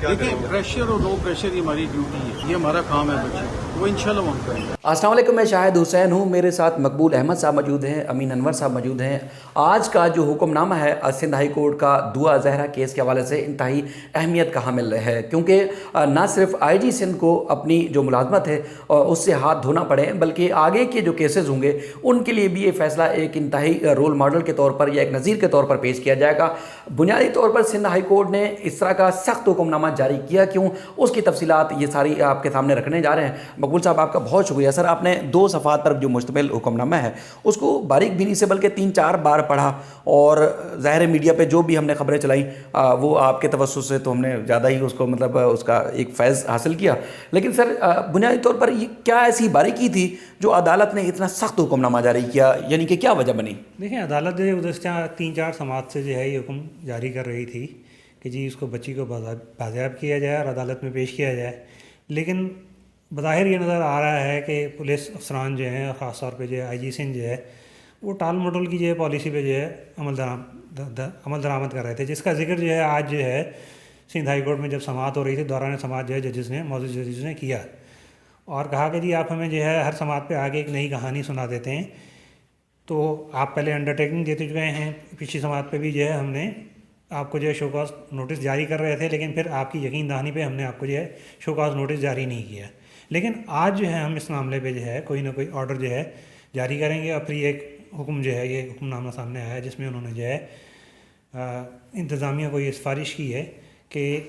کیا کریں دیکھیں گے؟ پریشر اور لو پریشر یہ ہماری ڈیوٹی ہے، یہ ہمارا کام ہے بچے کو، وہ انشاءاللہ ہم کریں گے۔ السلام علیکم، میں شاہد حسین ہوں، میرے ساتھ مقبول احمد صاحب موجود ہیں، امین انور صاحب موجود ہیں۔ آج کا جو حکم نامہ ہے سندھ ہائی کورٹ کا دعا زہرا کیس کے حوالے سے انتہائی اہمیت کا حامل ہے، کیونکہ نہ صرف آئی جی سندھ کو اپنی جو ملازمت ہے اس سے ہاتھ دھونا پڑے، بلکہ آگے کے جو کیسز ہوں گے ان کے لیے بھی یہ فیصلہ ایک انتہائی رول ماڈل کے طور پر یا ایک نظیر کے طور پر پیش کیا جائے گا۔ بنیادی طور پر سندھ ہائی کورٹ نے اس طرح کا سخت حکم نامہ جاری کیا کیوں، اس کی تفصیلات یہ ساری آپ کے سامنے رکھنے جا رہے ہیں۔ مقبول صاحب، آپ کا بہت شکریہ سر، آپ نے 2 صفحات پر جو مشتمل حکم نامہ ہے اس کو باریک بینی سے بلکہ 3-4 بار پڑھا، اور ظاہر میڈیا پہ جو بھی ہم نے خبریں چلائیں وہ آپ کے توسط سے تو ہم نے زیادہ ہی اس کو مطلب اس کا ایک فیض حاصل کیا، لیکن سر بنیادی طور پر یہ کیا ایسی باریکی تھی جو عدالت نے اتنا سخت حکم نامہ جاری کیا، یعنی کہ کیا وجہ بنی؟ دیکھیں، عدالت جو گزشتہ 3-4 سماعت سے جو ہے یہ حکم جاری کر رہی تھی کہ جی اس کو بچی کو بازیاب کیا جائے اور عدالت میں پیش کیا جائے، لیکن بظاہر یہ نظر آ رہا ہے کہ پولیس افسران جو ہیں، خاص طور پہ جو ہے آئی جی سندھ جو ہے، وہ ٹال مٹول کی جو ہے پالیسی پہ جو ہے عمل درآمد کر رہے تھے، جس کا ذکر جو ہے آج جو ہے سندھ ہائی کورٹ میں جب سماعت ہو رہی تھی، دوران سماعت جو ہے ججز نے، موجود ججز نے کیا اور کہا کہ جی آپ ہمیں جو ہے ہر سماعت پہ آگے ایک نئی کہانی سنا دیتے ہیں، تو آپ پہلے انڈرٹیکنگ دے چکے ہیں، پچھلی سماعت پہ بھی جو ہے ہم نے آپ کو جو ہے شو کاز نوٹس جاری کر رہے تھے، لیکن پھر آپ کی یقین دہانی پہ ہم نے آپ کو جو ہے شو کاز نوٹس جاری نہیں کیا، لیکن آج جو ہے ہم اس معاملے پہ جو ہے کوئی نہ کوئی آرڈر جو ہے جاری کریں گے۔ اور پھر یہ ایک حکم جو ہے، یہ حکم نامہ سامنے آیا ہے جس میں انہوں نے جو ہے انتظامیہ کو یہ سفارش کی ہے کہ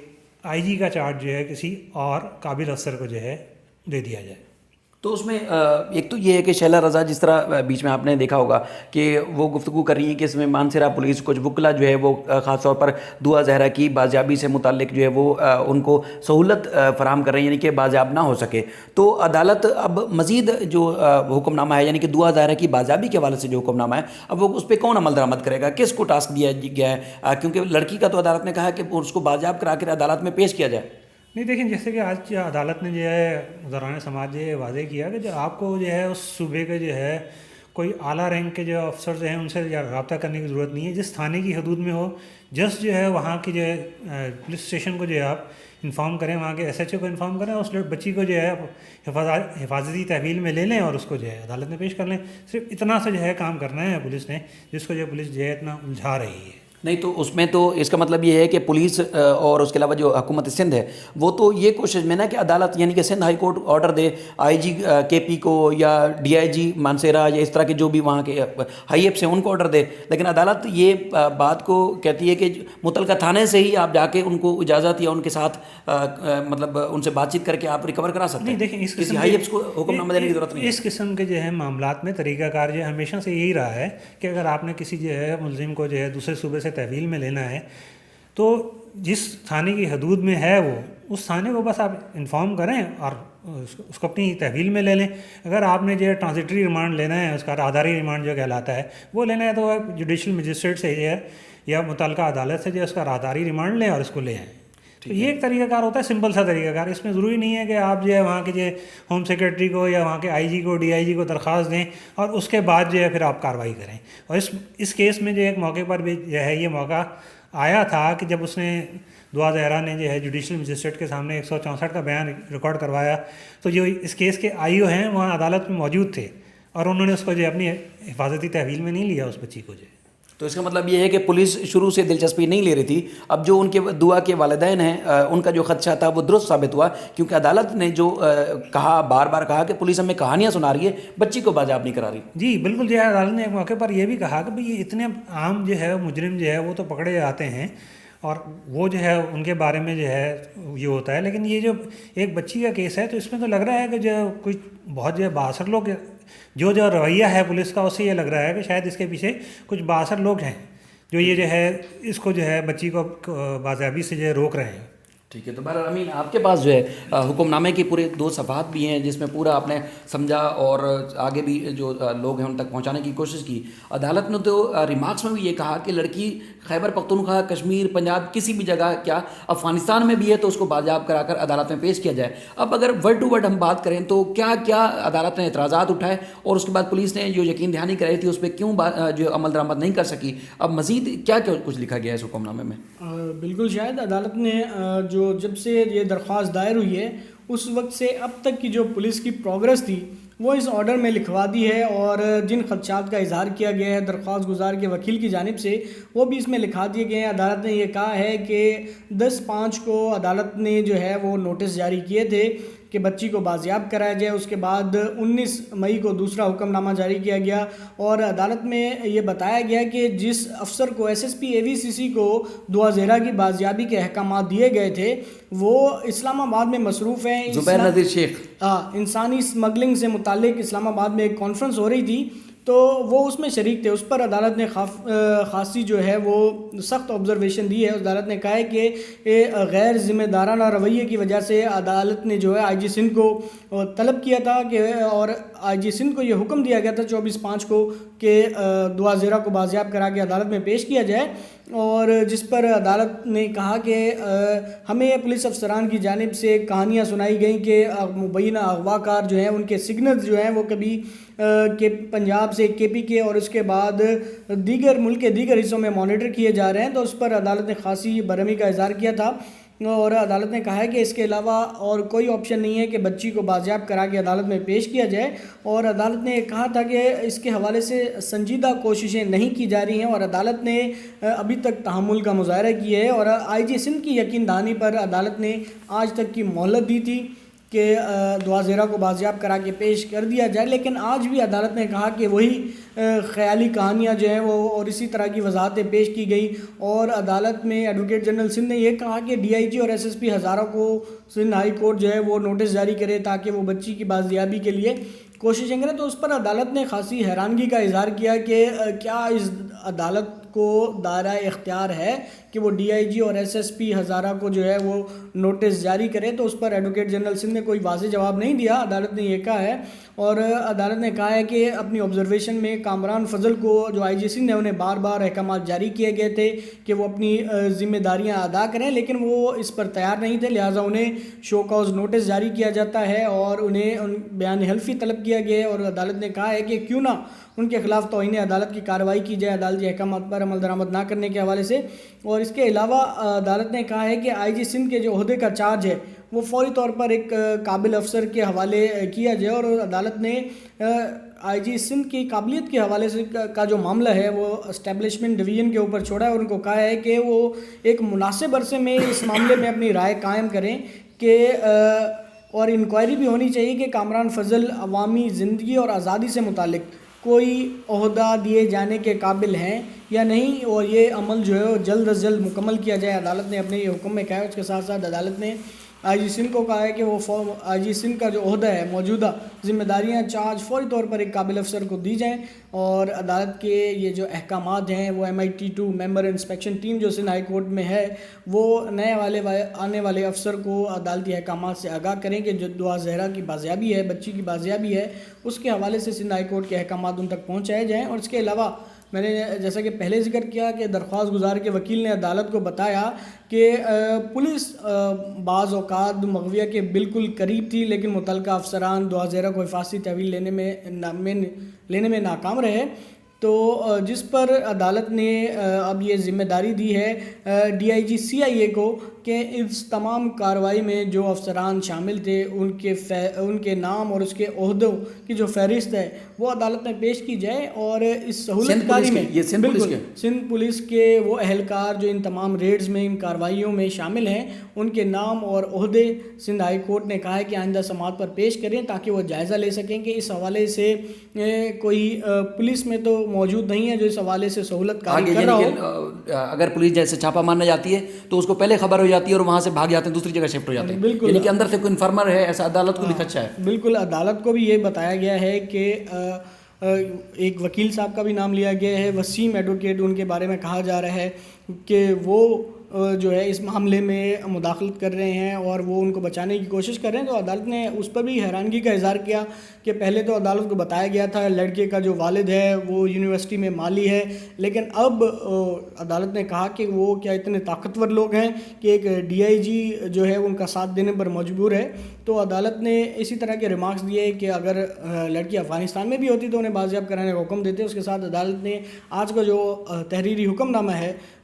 آئی جی کا چارج جو ہے کسی اور قابل افسر کو جو ہے دے دیا جائے۔ تو اس میں ایک تو یہ ہے کہ شیلا رضا، جس طرح بیچ میں آپ نے دیکھا ہوگا کہ وہ گفتگو کر رہی ہیں کہ اس میں مانسہرہ پولیس کچھ وکلا جو ہے وہ خاص طور پر دعا زہرا کی بازیابی سے متعلق جو ہے وہ ان کو سہولت فراہم کر رہی ہیں، یعنی کہ بازیاب نہ ہو سکے۔ تو عدالت اب مزید جو حکم نامہ ہے، یعنی کہ دعا زہرا کی بازیابی کے حوالے سے جو حکم نامہ ہے، اب وہ اس پہ کون عمل درآمد کرے گا، کس کو ٹاسک دیا گیا ہے؟ کیونکہ لڑکی کا تو عدالت نے کہا کہ اس کو بازیاب کرا کر عدالت میں پیش کیا جائے۔ نہیں، دیکھیں، جیسے کہ آج عدالت نے جو ہے دوران سماعت جو ہے واضح کیا کہ جو آپ کو جو ہے اس صوبے کے جو ہے کوئی اعلیٰ رینک کے جو افسر جو ہیں ان سے رابطہ کرنے کی ضرورت نہیں ہے، جس تھانے کی حدود میں ہو جس جو ہے وہاں کی جو ہے پولیس اسٹیشن کو جو ہے آپ انفارم کریں، وہاں کے ایس ایچ او کو انفارم کریں، اور اس بچی کو جو ہے حفاظتی تحویل میں لے لیں اور اس کو جو ہے عدالت میں پیش کر لیں۔ صرف اتنا سے جو ہے کام کرنا ہے پولیس نے، جس کو جو پولیس جو ہے اتنا الجھا رہی ہے۔ نہیں تو اس میں تو اس کا مطلب یہ ہے کہ پولیس اور اس کے علاوہ جو حکومت سندھ ہے وہ تو یہ کوشش میں نا کہ عدالت، یعنی کہ سندھ ہائی کورٹ آرڈر دے آئی جی کے پی کو یا ڈی آئی جی مانسہرہ یا اس طرح کے جو بھی وہاں کے ہائی ایپس ہیں ان کو آرڈر دے، لیکن عدالت یہ بات کو کہتی ہے کہ متعلقہ تھانے سے ہی آپ جا کے ان کو اجازت یا ان کے ساتھ مطلب ان سے بات چیت کر کے آپ ریکور کرا سکتے ہیں۔ نہیں، دیکھیں، اس کسی ہائی ایپس کو حکم نامہ دینے کی ضرورت نہیں ہے۔ اس قسم کے جو ہے معاملات میں طریقہ کار جو ہے ہمیشہ سے یہی رہا ہے کہ اگر آپ نے کسی جو ہے ملزم کو جو ہے دوسرے صوبے سے تحویل میں لینا ہے تو جس تھانے کی حدود میں ہے وہ اس تھانے کو بس آپ انفارم کریں اور اس کو اپنی تحویل میں لے لیں۔ اگر آپ نے جو ہے ٹرانزٹری ریمانڈ لینا ہے، اس کا آدھاری ریمانڈ جو کہلاتا ہے وہ لینا ہے، تو آپ جوڈیشل مجسٹریٹ سے جو ہے یا متعلقہ عدالت سے جو ہے اس کا آدھاری ریمانڈ لیں اور اس کو لے آئیں۔ تو یہ ایک طریقہ کار ہوتا ہے، سمپل سا طریقہ کار۔ اس میں ضروری نہیں ہے کہ آپ جو ہے وہاں کے جو ہوم سیکرٹری کو یا وہاں کے آئی جی کو، ڈی آئی جی کو درخواست دیں اور اس کے بعد جو ہے پھر آپ کارروائی کریں۔ اور اس کیس میں جو ایک موقع پر بھی جو ہے یہ موقع آیا تھا کہ جب اس نے دعا زہرا نے جو ہے جوڈیشل مجسٹریٹ کے سامنے 164 کا بیان ریکارڈ کروایا، تو جو اس کیس کے آئی او ہیں وہاں عدالت میں موجود تھے اور انہوں نے اس کو جو ہے اپنی حفاظتی تحویل میں نہیں لیا اس بچی کو جو ہے۔ تو اس کا مطلب یہ ہے کہ پولیس شروع سے دلچسپی نہیں لے رہی تھی، اب جو ان کے دعا کے والدین ہیں ان کا جو خدشہ تھا وہ درست ثابت ہوا، کیونکہ عدالت نے جو کہا، بار بار کہا کہ پولیس ہمیں کہانیاں سنا رہی ہے، بچی کو بازیاب نہیں کرا رہی۔ جی بالکل، جو ہے عدالت نے ایک موقع پر یہ بھی کہا کہ بھئی یہ اتنے عام جو ہے مجرم جو ہے وہ تو پکڑے جاتے ہیں اور وہ جو ہے ان کے بارے میں جو ہے یہ ہوتا ہے، لیکن یہ جو ایک بچی کا کیس ہے تو اس میں تو لگ رہا ہے کہ جو کچھ بہت جو ہے بااثر لوگ، جو رویہ ہے پولیس کا، اس سے یہ لگ رہا ہے کہ شاید اس کے پیچھے کچھ بااثر لوگ ہیں جو یہ جو ہے اس کو جو ہے بچی کو بازیابی سے جو ہے روک رہے ہیں۔ ٹھیک ہے، تو بہرحال امین، آپ کے پاس جو ہے حکم نامے کی پورے 2 صفحات بھی ہیں جس میں پورا آپ نے سمجھا اور آگے بھی جو لوگ ہیں ان تک پہنچانے کی کوشش کی۔ عدالت نے تو ریمارکس میں بھی یہ کہا کہ لڑکی خیبر پختونخوا، کشمیر، پنجاب، کسی بھی جگہ، کیا افغانستان میں بھی ہے تو اس کو بازیاب کرا کر عدالت میں پیش کیا جائے۔ اب اگر ورڈ ٹو ورڈ ہم بات کریں تو کیا کیا عدالت نے اعتراضات اٹھائے اور اس کے بعد پولیس نے جو یقین دہانی کرائی تھی اس پہ کیوں جو عمل درآمد نہیں کر سکی؟ اب مزید کیا کچھ لکھا گیا ہے اس حکم نامے میں؟ بالکل شاید عدالت نے جو جب سے یہ درخواست دائر ہوئی ہے اس وقت سے اب تک کی جو پولیس کی پروگرس تھی وہ اس آرڈر میں لکھوا دی ہے، اور جن خدشات کا اظہار کیا گیا ہے درخواست گزار کے وکیل کی جانب سے وہ بھی اس میں لکھا دیے گئے ہیں۔ عدالت نے یہ کہا ہے کہ 10/5 کو عدالت نے جو ہے وہ نوٹس جاری کیے تھے کہ بچی کو بازیاب کرایا جائے، اس کے بعد 19 مئی کو دوسرا حکم نامہ جاری کیا گیا، اور عدالت میں یہ بتایا گیا کہ جس افسر کو SSP AVCC کو دعا زہرا کی بازیابی کے احکامات دیے گئے تھے وہ اسلام آباد میں مصروف ہیں۔ زبیر نذیر شیخ انسانی اسمگلنگ سے متعلق اسلام آباد میں ایک کانفرنس ہو رہی تھی تو وہ اس میں شریک تھے، اس پر عدالت نے خاصی جو ہے وہ سخت آبزرویشن دی ہے۔ عدالت نے کہا ہے کہ غیر ذمہ دارانہ رویے کی وجہ سے عدالت نے جو ہے IG سندھ کو طلب کیا تھا کہ، اور IG سندھ کو یہ حکم دیا گیا تھا 24/5 کو کہ دعا زہرا کو بازیاب کرا کے عدالت میں پیش کیا جائے، اور جس پر عدالت نے کہا کہ ہمیں پولیس افسران کی جانب سے کہانیاں سنائی گئیں کہ مبینہ اغوا کار جو ہیں ان کے سگنلز جو ہیں وہ کبھی کہ پنجاب سے KPK اور اس کے بعد دیگر ملک کے دیگر حصوں میں مانیٹر کیے جا رہے ہیں، تو اس پر عدالت نے خاصی برہمی کا اظہار کیا تھا، اور عدالت نے کہا ہے کہ اس کے علاوہ اور کوئی آپشن نہیں ہے کہ بچی کو بازیاب کرا کے عدالت میں پیش کیا جائے، اور عدالت نے کہا تھا کہ اس کے حوالے سے سنجیدہ کوششیں نہیں کی جا رہی ہیں، اور عدالت نے ابھی تک تحمل کا مظاہرہ کیا ہے، اور IG سندھ کی یقین دہانی پر عدالت نے آج تک کی مہلت دی تھی کہ دعا زہرا کو بازیاب کرا کے پیش کر دیا جائے، لیکن آج بھی عدالت نے کہا کہ وہی خیالی کہانیاں جو ہیں وہ اور اسی طرح کی وضاحتیں پیش کی گئی، اور عدالت میں ایڈوکیٹ جنرل سندھ نے یہ کہا کہ DIG اور SSP ہزارہ کو سندھ ہائی کورٹ جو ہے وہ نوٹس جاری کرے تاکہ وہ بچی کی بازیابی کے لیے کوششیں کریں، تو اس پر عدالت نے خاصی حیرانگی کا اظہار کیا کہ کیا اس عدالت کو دائرہ اختیار ہے کہ وہ DIG اور SSP ہزارہ کو جو ہے وہ نوٹس جاری کرے، تو اس پر ایڈوکیٹ جنرل سندھ نے کوئی واضح جواب نہیں دیا۔ عدالت نے یہ کہا ہے، اور عدالت نے کہا ہے کہ اپنی آبزرویشن میں کامران فضل کو جو IG سندھ نے انہیں بار بار احکامات جاری کیے گئے تھے کہ وہ اپنی ذمہ داریاں ادا کریں، لیکن وہ اس پر تیار نہیں تھے، لہٰذا انہیں شو کاز نوٹس جاری کیا جاتا ہے اور انہیں بیان حلفی طلب کیا گیا ہے، اور عدالت نے کہا ہے کہ کیوں نہ ان کے خلاف توہین عدالت کی کارروائی کی جائے عدالتی احکامات پر عمل درآمد نہ کرنے کے حوالے سے، اور اس کے علاوہ عدالت نے کہا ہے کہ IG سندھ کے جو عہدے کا چارج ہے وہ فوری طور پر ایک قابل افسر کے حوالے کیا جائے، اور عدالت نے IG سندھ کی قابلیت کے حوالے سے کا جو معاملہ ہے وہ اسٹیبلشمنٹ ڈویژن کے اوپر چھوڑا ہے، اور ان کو کہا ہے کہ وہ ایک مناسب عرصے میں اس معاملے میں اپنی رائے قائم کریں کہ اور انکوائری بھی ہونی چاہیے کہ کامران فضل عوامی زندگی اور آزادی سے متعلق کوئی عہدہ دیے جانے کے قابل ہیں یا نہیں، اور یہ عمل جو ہے وہ جلد از جلد مکمل کیا جائے۔ عدالت نے اپنے یہ حکم میں کہا ہے، اس کے ساتھ ساتھ عدالت نے IG سندھ کو کہا ہے کہ وہ IG سندھ کا جو عہدہ ہے موجودہ ذمہ داریاں چارج فوری طور پر ایک قابل افسر کو دی جائیں، اور عدالت کے یہ جو احکامات ہیں وہ MIT2 ممبر انسپیکشن ٹیم جو سندھ ہائی کورٹ میں ہے وہ نئے آنے والے افسر کو عدالتی احکامات سے آگاہ کریں کہ جو دعا زہرا کی بازیابی ہے، بچی کی بازیابی ہے، اس کے حوالے سے سندھ ہائی کورٹ کے احکامات ان تک پہنچائے جائیں۔ اور اس کے علاوہ میں نے جیسا کہ پہلے ذکر کیا کہ درخواست گزار کے وکیل نے عدالت کو بتایا کہ پولیس بعض اوقات مغویہ کے بالکل قریب تھی، لیکن متعلقہ افسران دعا زہرا کو حفاظتی تحویل لینے میں ناکام رہے، تو جس پر عدالت نے اب یہ ذمہ داری دی ہے DIG CIA کو کہ اس تمام کارروائی میں جو افسران شامل تھے ان کے نام اور اس کے عہدوں کی جو فہرست ہے وہ عدالت میں پیش کی جائے، اور اس سہولت کاری میں سندھ پولیس کے وہ اہلکار جو ان تمام ریڈز میں ان کارروائیوں میں شامل ہیں ان کے نام اور عہدے سندھ ہائی کورٹ نے کہا ہے کہ آئندہ سماعت پر پیش کریں تاکہ وہ جائزہ لے سکیں کہ اس حوالے سے کوئی پولیس میں تو موجود نہیں ہے جو اس حوالے سے سہولت کاری کر رہا ہو۔ اگر پولیس جیسے چھاپا مارنے جاتی ہے تو اس کو پہلے خبر ہو جاتی ہے اور وہاں سے بھاگ جاتے ہیں، دوسری جگہ شفٹ ہو جاتے ہیں، یعنی کہ اندر سے کوئی انفارمر ہے، ایسا عدالت کو بھی خدشہ ہے۔ بالکل، عدالت کو بھی یہ بتایا گیا ہے کہ ایک وکیل صاحب کا بھی نام لیا گیا ہے، وسیم ایڈوکیٹ، ان کے بارے میں کہا جا رہا ہے کہ وہ جو ہے اس معاملے میں مداخلت کر رہے ہیں اور وہ ان کو بچانے کی کوشش کر رہے ہیں، تو عدالت نے اس پر بھی حیرانگی کا اظہار کیا کہ پہلے تو عدالت کو بتایا گیا تھا لڑکے کا جو والد ہے وہ یونیورسٹی میں مالی ہے، لیکن اب عدالت نے کہا کہ وہ کیا اتنے طاقتور لوگ ہیں کہ ایک DIG جو ہے ان کا ساتھ دینے پر مجبور ہے، تو عدالت نے اسی طرح کے ریمارکس دیے کہ اگر لڑکی افغانستان میں بھی ہوتی تو انہیں بازیاب کرانے کا حکم دیتے۔ اس کے ساتھ عدالت نے آج کا جو تحریری حکم نامہ ہے